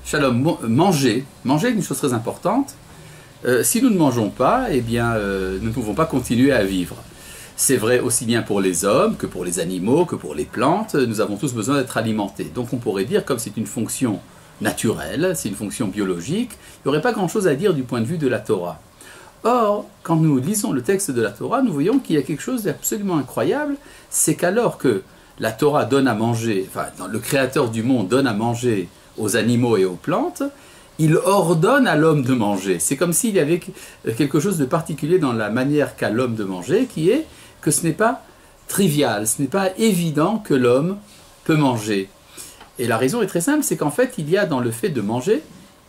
Shalom, manger est une chose très importante. Si nous ne mangeons pas, eh bien, nous ne pouvons pas continuer à vivre. C'est vrai aussi bien pour les hommes que pour les animaux, que pour les plantes. Nous avons tous besoin d'être alimentés. Donc on pourrait dire, comme c'est une fonction naturelle, c'est une fonction biologique, il n'y aurait pas grand-chose à dire du point de vue de la Torah. Or, quand nous lisons le texte de la Torah, nous voyons qu'il y a quelque chose d'absolument incroyable, c'est qu'alors que la Torah donne à manger, enfin, le Créateur du monde donne à manger aux animaux et aux plantes, il ordonne à l'homme de manger. C'est comme s'il y avait quelque chose de particulier dans la manière qu'a l'homme de manger, qui est que ce n'est pas trivial, ce n'est pas évident que l'homme peut manger. Et la raison est très simple, c'est qu'en fait, il y a dans le fait de manger,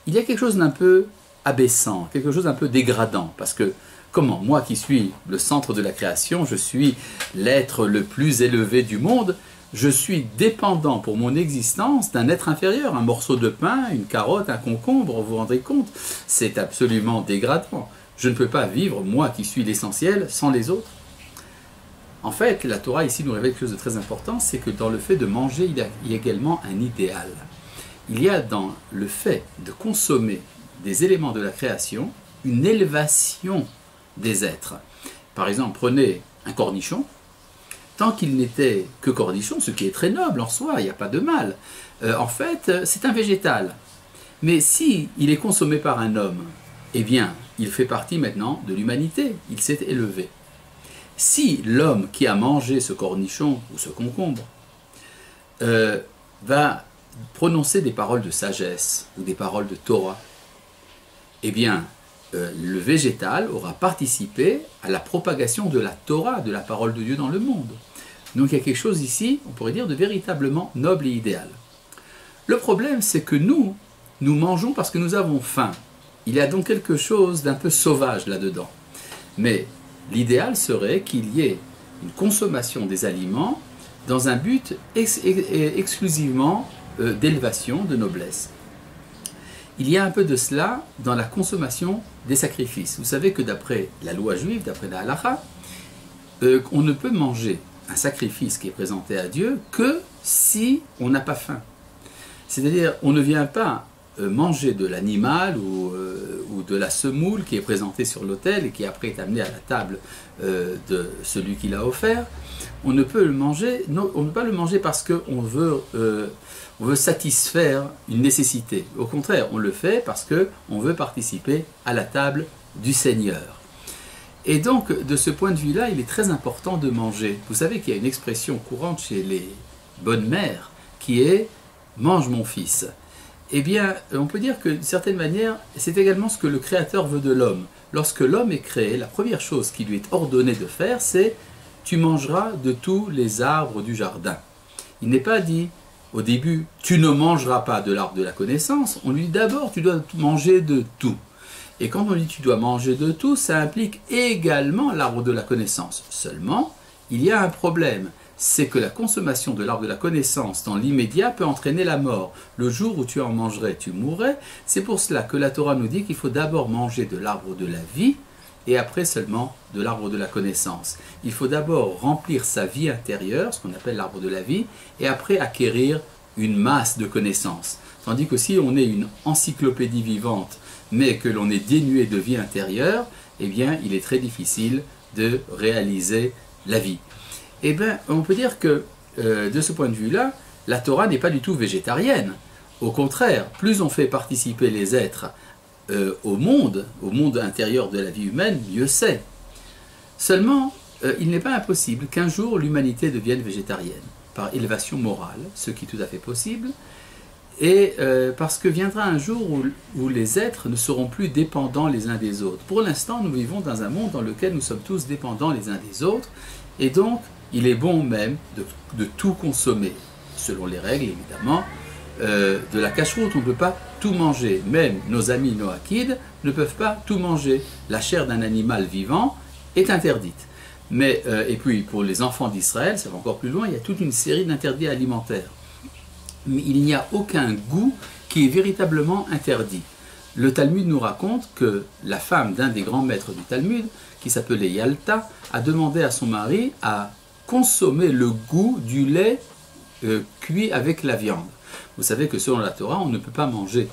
il y a quelque chose d'un peu abaissant, quelque chose d'un peu dégradant. Parce que, comment, moi qui suis le centre de la création, je suis l'être le plus élevé du monde, je suis dépendant pour mon existence d'un être inférieur, un morceau de pain, une carotte, un concombre, vous vous rendez compte? C'est absolument dégradant. Je ne peux pas vivre, moi qui suis l'essentiel, sans les autres. En fait, la Torah ici nous révèle quelque chose de très important, c'est que dans le fait de manger, il y a également un idéal. Il y a dans le fait de consommer des éléments de la création une élévation des êtres. Par exemple, prenez un cornichon. Tant qu'il n'était que cornichon, ce qui est très noble en soi, il n'y a pas de mal, en fait, c'est un végétal. Mais si il est consommé par un homme, eh bien, il fait partie maintenant de l'humanité, il s'est élevé. Si l'homme qui a mangé ce cornichon ou ce concombre va prononcer des paroles de sagesse ou des paroles de Torah, eh bien, le végétal aura participé à la propagation de la Torah, de la parole de Dieu dans le monde. Donc il y a quelque chose ici, on pourrait dire, de véritablement noble et idéal. Le problème, c'est que nous mangeons parce que nous avons faim. Il y a donc quelque chose d'un peu sauvage là-dedans. Mais l'idéal serait qu'il y ait une consommation des aliments dans un but exclusivement d'élévation, de noblesse. Il y a un peu de cela dans la consommation des sacrifices. Vous savez que d'après la loi juive, d'après la halakha, on ne peut manger un sacrifice qui est présenté à Dieu que si on n'a pas faim. C'est-à-dire, on ne vient pas manger de l'animal ou de la semoule qui est présentée sur l'autel et qui après est amenée à la table de celui qui l'a offert. On ne peut le manger, non, on ne peut pas le manger parce qu'on veut satisfaire une nécessité. Au contraire, on le fait parce qu'on veut participer à la table du Seigneur. Et donc, de ce point de vue-là, il est très important de manger. Vous savez qu'il y a une expression courante chez les bonnes mères qui est « mange mon fils ». Eh bien, on peut dire que d'une certaine manière, c'est également ce que le Créateur veut de l'homme. Lorsque l'homme est créé, la première chose qui lui est ordonnée de faire, c'est « tu mangeras de tous les arbres du jardin ». Il n'est pas dit au début « tu ne mangeras pas de l'arbre de la connaissance », on lui dit d'abord « tu dois manger de tout ». Et quand on dit « tu dois manger de tout », ça implique également l'arbre de la connaissance. Seulement, il y a un problème. C'est que la consommation de l'arbre de la connaissance dans l'immédiat peut entraîner la mort. Le jour où tu en mangerais, tu mourrais. C'est pour cela que la Torah nous dit qu'il faut d'abord manger de l'arbre de la vie et après seulement de l'arbre de la connaissance. Il faut d'abord remplir sa vie intérieure, ce qu'on appelle l'arbre de la vie, et après acquérir une masse de connaissances. Tandis que si on est une encyclopédie vivante, mais que l'on est dénué de vie intérieure, eh bien, il est très difficile de réaliser la vie. Eh bien, on peut dire que, de ce point de vue-là, la Torah n'est pas du tout végétarienne. Au contraire, plus on fait participer les êtres au monde intérieur de la vie humaine, mieux c'est. Seulement, il n'est pas impossible qu'un jour l'humanité devienne végétarienne, par élévation morale, ce qui est tout à fait possible, et parce que viendra un jour où les êtres ne seront plus dépendants les uns des autres. Pour l'instant, nous vivons dans un monde dans lequel nous sommes tous dépendants les uns des autres, et donc il est bon même de tout consommer, selon les règles évidemment, de la cacheroute. On ne peut pas tout manger, même nos amis noachides ne peuvent pas tout manger. La chair d'un animal vivant est interdite. Mais, et puis pour les enfants d'Israël, ça va encore plus loin, il y a toute une série d'interdits alimentaires. Mais il n'y a aucun goût qui est véritablement interdit. Le Talmud nous raconte que la femme d'un des grands maîtres du Talmud, qui s'appelait Yalta, a demandé à son mari à consommer le goût du lait cuit avec la viande. Vous savez que selon la Torah, on ne peut pas manger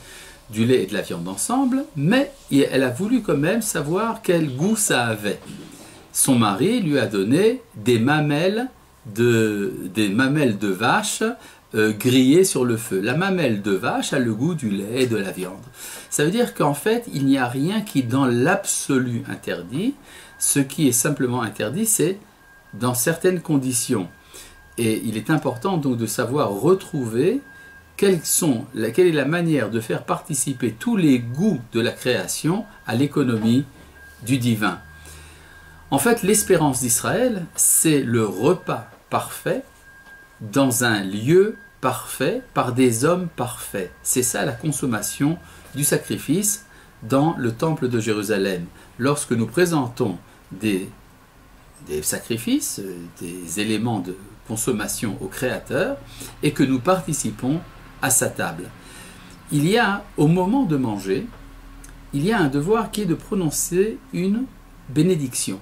du lait et de la viande ensemble, mais elle a voulu quand même savoir quel goût ça avait. Son mari lui a donné des mamelles de vache grillées sur le feu. La mamelle de vache a le goût du lait et de la viande. Ça veut dire qu'en fait, il n'y a rien qui dans l'absolu interdit. Ce qui est simplement interdit, c'est dans certaines conditions. Et il est important donc de savoir retrouver quelle est la manière de faire participer tous les goûts de la création à l'économie du divin. En fait, l'espérance d'Israël, c'est le repas parfait dans un lieu parfait par des hommes parfaits. C'est ça la consommation du sacrifice dans le temple de Jérusalem. Lorsque nous présentons des sacrifices, des éléments de consommation au Créateur et que nous participons à sa table. Il y a, au moment de manger, il y a un devoir qui est de prononcer une bénédiction.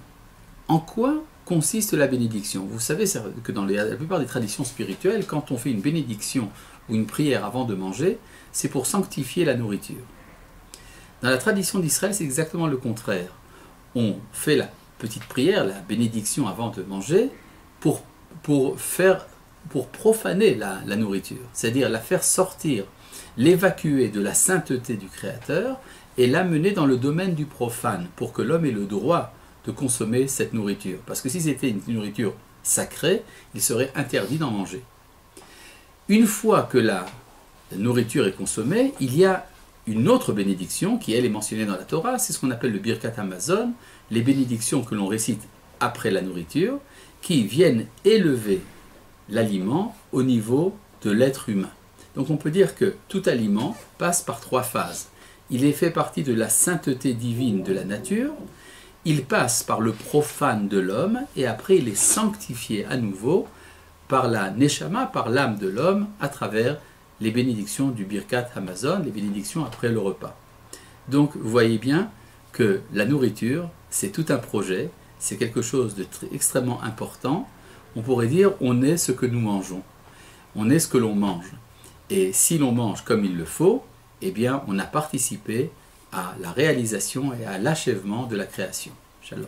En quoi consiste la bénédiction? Vous savez que dans la plupart des traditions spirituelles, quand on fait une bénédiction ou une prière avant de manger, c'est pour sanctifier la nourriture. Dans la tradition d'Israël, c'est exactement le contraire. On fait la petite prière, la bénédiction avant de manger, pour profaner la nourriture, c'est-à-dire la faire sortir, l'évacuer de la sainteté du Créateur et l'amener dans le domaine du profane, pour que l'homme ait le droit de consommer cette nourriture. Parce que si c'était une nourriture sacrée, il serait interdit d'en manger. Une fois que la nourriture est consommée, il y a une autre bénédiction qui, elle, est mentionnée dans la Torah, c'est ce qu'on appelle le Birkat Hamazon, les bénédictions que l'on récite après la nourriture, qui viennent élever l'aliment au niveau de l'être humain. Donc on peut dire que tout aliment passe par trois phases. Il est fait partie de la sainteté divine de la nature, il passe par le profane de l'homme, et après il est sanctifié à nouveau par la Neshama, par l'âme de l'homme, à travers les bénédictions du Birkat Hamazon, les bénédictions après le repas. Donc vous voyez bien que la nourriture, c'est tout un projet, c'est quelque chose de extrêmement important. On pourrait dire, on est ce que nous mangeons. On est ce que l'on mange. Et si l'on mange comme il le faut, eh bien, on a participé à la réalisation et à l'achèvement de la création. Shalom.